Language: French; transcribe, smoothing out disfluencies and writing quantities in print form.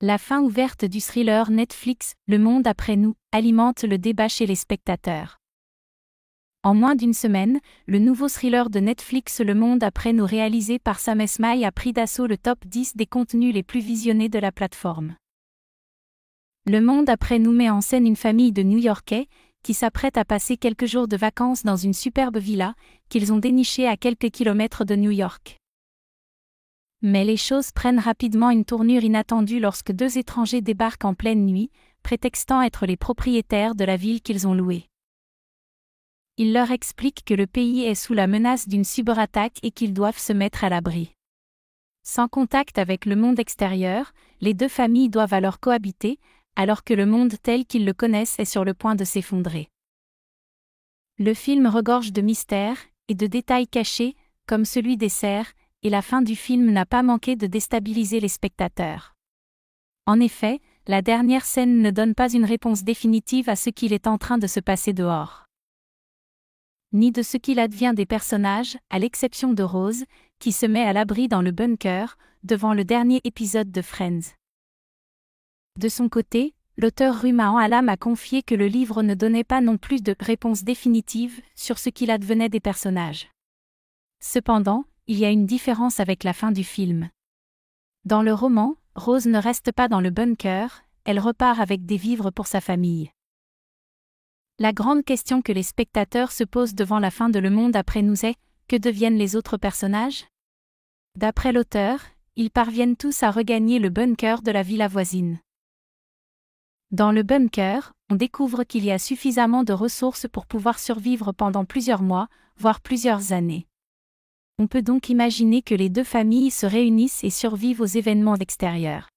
La fin ouverte du thriller Netflix « Le monde après nous » alimente le débat chez les spectateurs. En moins d'une semaine, le nouveau thriller de Netflix Le monde après nous réalisé par Sam Esmail a pris d'assaut le top 10 des contenus les plus visionnés de la plateforme. Le monde après nous met en scène une famille de New-Yorkais qui s'apprête à passer quelques jours de vacances dans une superbe villa qu'ils ont dénichée à quelques kilomètres de New York. Mais les choses prennent rapidement une tournure inattendue lorsque deux étrangers débarquent en pleine nuit, prétextant être les propriétaires de la ville qu'ils ont louée. Ils leur expliquent que le pays est sous la menace d'une cyberattaque et qu'ils doivent se mettre à l'abri. Sans contact avec le monde extérieur, les deux familles doivent alors cohabiter, alors que le monde tel qu'ils le connaissent est sur le point de s'effondrer. Le film regorge de mystères et de détails cachés, comme celui des serres, et la fin du film n'a pas manqué de déstabiliser les spectateurs. En effet, la dernière scène ne donne pas une réponse définitive à ce qu'il est en train de se passer dehors. Ni de ce qu'il advient des personnages, à l'exception de Rose, qui se met à l'abri dans le bunker, devant le dernier épisode de Friends. De son côté, l'auteur Rumaan Alam a confié que le livre ne donnait pas non plus de réponse définitive sur ce qu'il advenait des personnages. Cependant, il y a une différence avec la fin du film. Dans le roman, Rose ne reste pas dans le bunker, elle repart avec des vivres pour sa famille. La grande question que les spectateurs se posent devant la fin de Le monde après nous est, que deviennent les autres personnages ? D'après l'auteur, ils parviennent tous à regagner le bunker de la villa voisine. Dans le bunker, on découvre qu'il y a suffisamment de ressources pour pouvoir survivre pendant plusieurs mois, voire plusieurs années. On peut donc imaginer que les deux familles se réunissent et survivent aux événements extérieurs.